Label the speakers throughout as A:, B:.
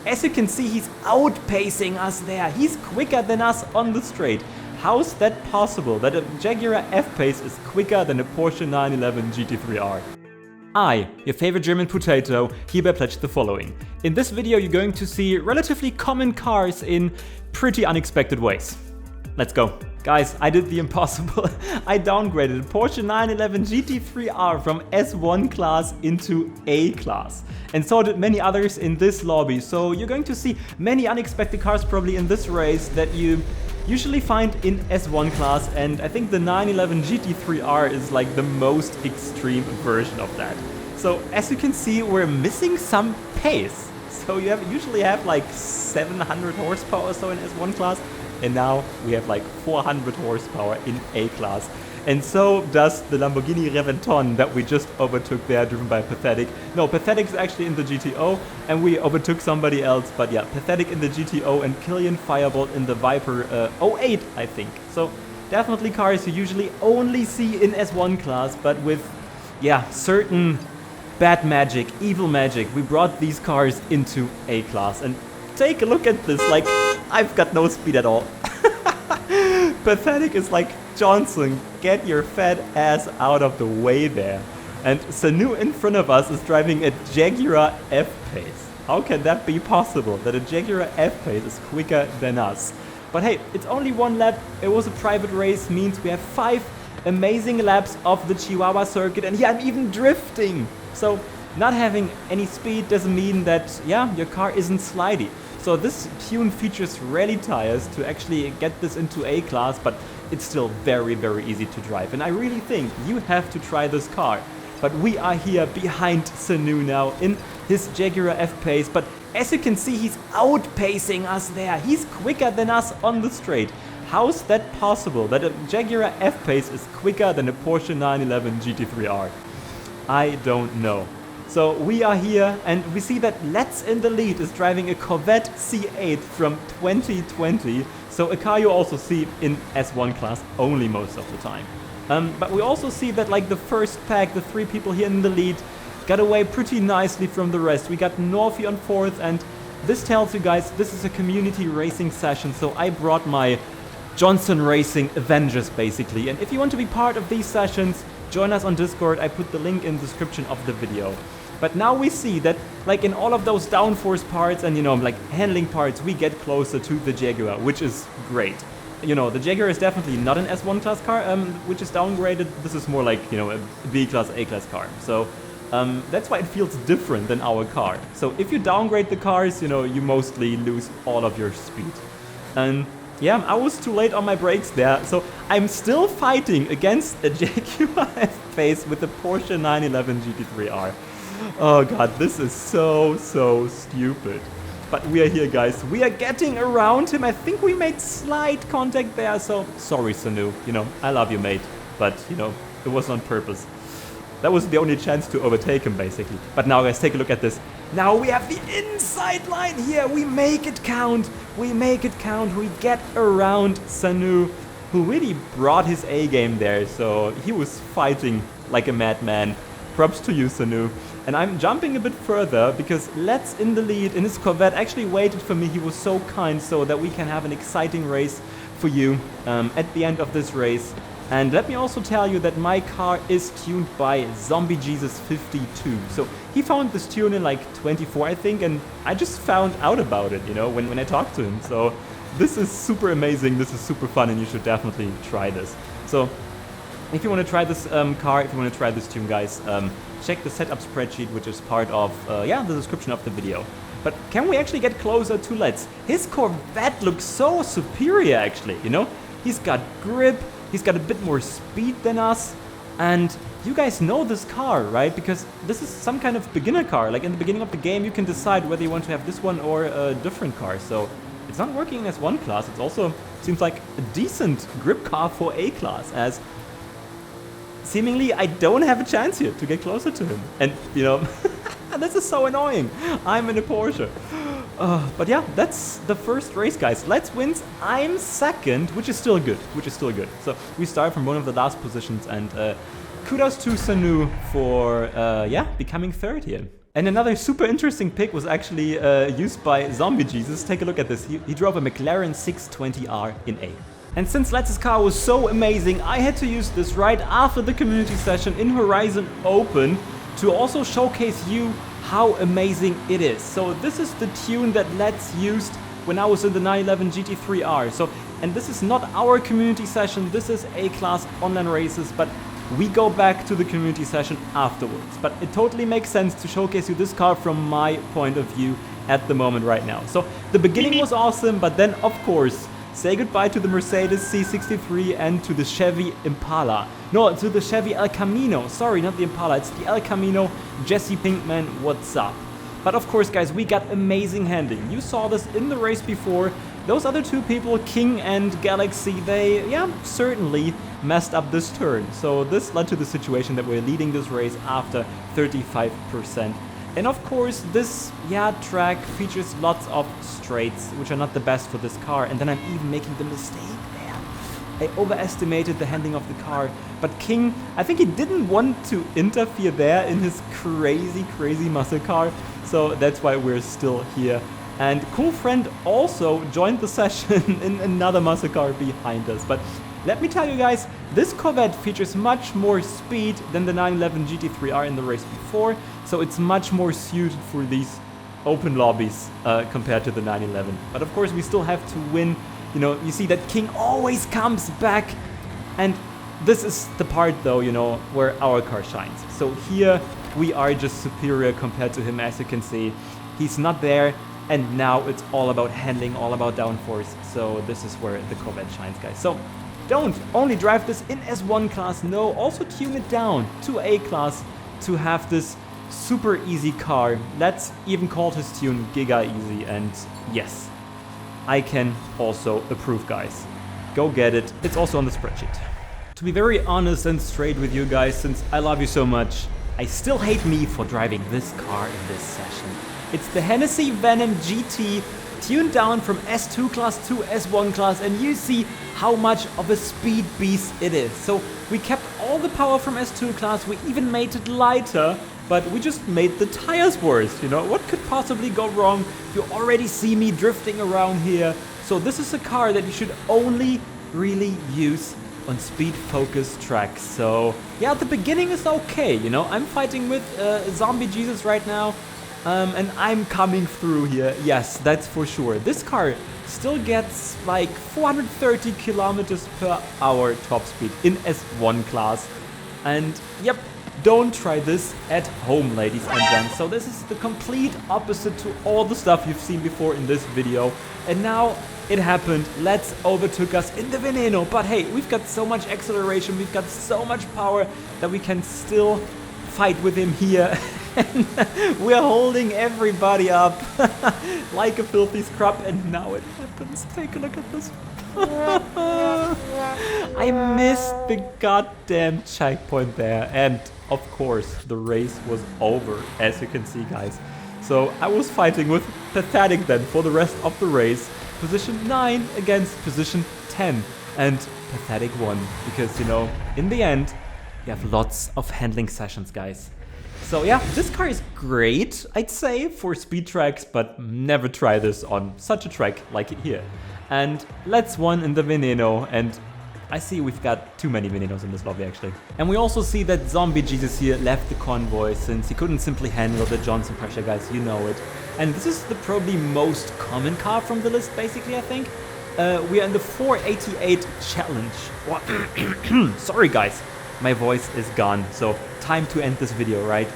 A: as you can see, he's outpacing us there. He's quicker than us on the straight. How's that possible, that a Jaguar F-Pace is quicker than a Porsche 911 GT3R? I, your favorite German potato, hereby pledge the following. In this video you're going to see relatively common cars in pretty unexpected ways. Let's go. Guys, I did the impossible. I downgraded Porsche 911 GT3R from S1 class into A class. And so did many others in this lobby. So you're going to see many unexpected cars probably in this race that you usually find in S1 class, and I think the 911 GT3R is like the most extreme version of that. So as you can see, we're missing some pace. So you usually have like 700 horsepower or so in S1 class, and now we have like 400 horsepower in A class. And so does the Lamborghini Reventon that we just overtook there, driven by Pathetic. No, Pathetic is actually in the GTO, and we overtook somebody else. But yeah, Pathetic in the GTO and Killian Firebolt in the Viper 08, I think. So definitely cars you usually only see in S1 class, but with, yeah, certain bad magic, evil magic, we brought these cars into A class. And take a look at this, like, I've got no speed at all. Pathetic is like, Johnson, get your fat ass out of the way there. And Sanu in front of us is driving a Jaguar F-Pace. How can that be possible, that a Jaguar F-Pace is quicker than us? But hey, it's only one lap, it was a private race, means we have 5 amazing laps of the Chihuahua circuit, and yeah, I'm even drifting. So not having any speed doesn't mean that, yeah, your car isn't slidey. So this tune features rally tires to actually get this into A class, but it's still very, very easy to drive. And I really think you have to try this car. But we are here behind Sanu now in his Jaguar F-Pace. But as you can see, he's outpacing us there. He's quicker than us on the straight. How's that possible, that a Jaguar F-Pace is quicker than a Porsche 911 GT3R? I don't know. So we are here, and we see that Let's in the lead is driving a Corvette C8 from 2020. So a car you also see in S1 class only most of the time. But we also see that like the first pack, the 3 people here in the lead, got away pretty nicely from the rest. We got Norfy on 4th, and this tells you guys this is a community racing session. So I brought my Johnson Racing Avengers basically. And if you want to be part of these sessions, join us on Discord. I put the link in the description of the video. But now we see that, like in all of those downforce parts and, you know, like handling parts, we get closer to the Jaguar, which is great. You know, the Jaguar is definitely not an S1 class car, which is downgraded. This is more like, you know, a B class, A class car. So that's why it feels different than our car. So if you downgrade the cars, you know, you mostly lose all of your speed. And yeah, I was too late on my brakes there. So I'm still fighting against a Jaguar F-Pace with the Porsche 911 GT3R. Oh god, this is so stupid. But we are here, guys. We are getting around him. I think we made slight contact there, so sorry, Sanu. You know, I love you, mate. But, you know, it was on purpose. That was the only chance to overtake him, basically. But now, guys, take a look at this. Now we have the inside line here. We make it count. We make it count. We get around Sanu, who really brought his A game there. So he was fighting like a madman. Props to you, Sanu. And I'm jumping a bit further because Let's in the lead in his Corvette actually waited for me. He was so kind so that we can have an exciting race for you at the end of this race. And let me also tell you that my car is tuned by Zombie Jesus 52. So he found this tune in like 24, I think, and I just found out about it, you know, when I talked to him. So this is super amazing, this is super fun, and you should definitely try this. So if you want to try this car, if you want to try this tune, guys, check the setup spreadsheet, which is part of, yeah, the description of the video. But can we actually get closer to Let's? His Corvette looks so superior, actually, you know? He's got grip, he's got a bit more speed than us, and you guys know this car, right? Because this is some kind of beginner car. Like in the beginning of the game, you can decide whether you want to have this one or a different car. So it's not working as one class. It also seems like a decent grip car for A class, as seemingly I don't have a chance here to get closer to him. And, you know, this is so annoying. I'm in a Porsche. But yeah, that's the first race, guys. Let's wins. I'm second, which is still good. So we start from one of the last positions, and kudos to Sanu for, yeah, becoming third here. And another super interesting pick was actually used by Zombie Jesus. Take a look at this. He drove a McLaren 620R in A. And since Letz's car was so amazing, I had to use this right after the community session in Horizon Open to also showcase you how amazing it is. So this is the tune that Let's used when I was in the 911 GT3R. So, and this is not our community session, this is A-Class online races, but we go back to the community session afterwards. But it totally makes sense to showcase you this car from my point of view at the moment right now. So the beginning was awesome, but then of course, say goodbye to the Mercedes C63 and to the Chevy Impala. No, to the Chevy El Camino. Sorry, not the Impala, it's the El Camino. Jesse Pinkman, what's up? But of course, guys, we got amazing handling. You saw this in the race before. Those other two people, King and Galaxy, they, yeah, certainly messed up this turn. So this led to the situation that we're leading this race after 35%. And of course, this, track features lots of straights, which are not the best for this car. And then I'm even making the mistake there. I overestimated the handling of the car. But King, I think he didn't want to interfere there in his crazy muscle car. So that's why we're still here. And Cool Friend also joined the session in another muscle car behind us. But let me tell you guys, this Corvette features much more speed than the 911 GT3R in the race before. So it's much more suited for these open lobbies compared to the 911. But of course we still have to win. You know, you see that King always comes back. And this is the part though, you know, where our car shines. So here we are just superior compared to him, as you can see. He's not there. And now it's all about handling, all about downforce. So this is where the Corvette shines, guys. So don't only drive this in S1 class, no, also tune it down to A class to have this super easy car. Let's even call his tune Giga Easy, and yes, I can also approve, guys. Go get it. It's also on the spreadsheet. To be very honest and straight with you guys, since I love you so much, I still hate me for driving this car in this session. It's the Hennessy Venom GT tuned down from S2 class to S1 class, and you see how much of a speed beast it is. So we kept all the power from S2 class, we even made it lighter, but we just made the tires worse, you know? What could possibly go wrong? You already see me drifting around here. So this is a car that you should only really use on speed-focused tracks. So yeah, the beginning is okay, you know? I'm fighting with Zombie Jesus right now. And I'm coming through here, yes, that's for sure. This car still gets like 430 kilometers per hour top speed in S1 class. And yep, don't try this at home, ladies and gents. So this is the complete opposite to all the stuff you've seen before in this video. And now it happened. Let's overtook us in the Veneno. But hey, we've got so much acceleration, we've got so much power that we can still fight with him here. We're holding everybody up like a filthy scrub, and now it happens. Take a look at this. I missed the goddamn checkpoint there, and of course the race was over, as you can see, guys. So I was fighting with Pathetic then for the rest of the race. Position 9 against position 10, and Pathetic won because, you know, in the end you have lots of handling sessions, guys. So yeah, this car is great, I'd say, for speed tracks, but never try this on such a track like here. And let's won in the Veneno, and I see we've got too many Venenos in this lobby actually. And we also see that Zombie Jesus here left the convoy since he couldn't simply handle the Johnson pressure, guys, you know it. And this is the probably most common car from the list, basically, I think. We are in the 488 challenge. Sorry guys, my voice is gone, so time to end this video, right?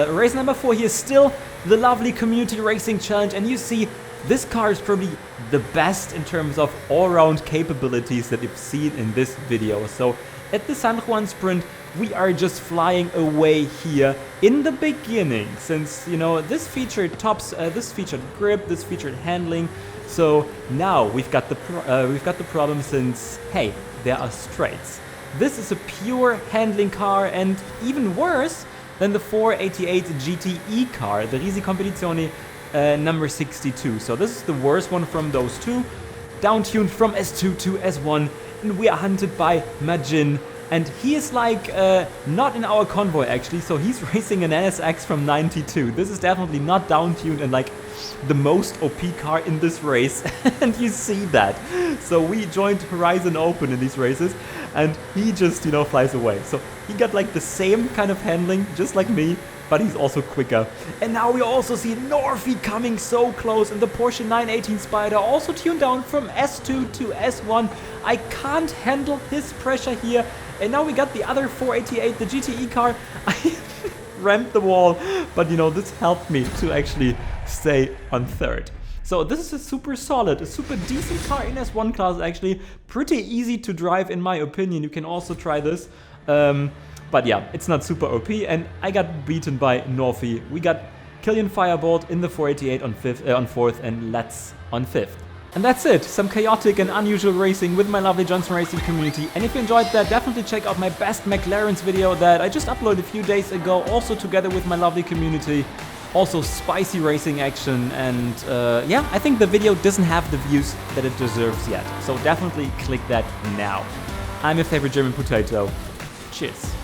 A: Race number 4 here, still the lovely community racing challenge, and you see this car is probably the best in terms of all-round capabilities that you've seen in this video. So at the San Juan Sprint, we are just flying away here in the beginning, since, you know, this featured tops, this featured grip, this featured handling. So now we've got the problem since, hey, there are straights. This is a pure handling car, and even worse than the 488 GTE car, the Risi Competizione number 62. So this is the worst one from those two, down-tuned from S2 to S1, and we are hunted by Majin. And he is like not in our convoy actually, so he's racing an NSX from 92. This is definitely not down-tuned and like the most OP car in this race, and you see that. So we joined Horizon Open in these races, and he just, you know, flies away. So he got like the same kind of handling, just like me, but he's also quicker. And now we also see Norfy coming so close in the Porsche 918 Spider, also tuned down from S2 to S1. I can't handle his pressure here. And now we got the other 488, the GTE car. I rammed the wall, but you know, this helped me to actually stay on third. So this is a super solid, a super decent car in S1 class actually. Pretty easy to drive in my opinion. You can also try this. But yeah, it's not super OP, and I got beaten by Norfy. We got Killian Firebolt in the 488 on fourth, and Let's on fifth. And that's it, some chaotic and unusual racing with my lovely Johnson Racing community. And if you enjoyed that, definitely check out my best McLarens video that I just uploaded a few days ago, also together with my lovely community. Also spicy racing action, and yeah, I think the video doesn't have the views that it deserves yet. So definitely click that now. I'm your favorite German potato. Cheers.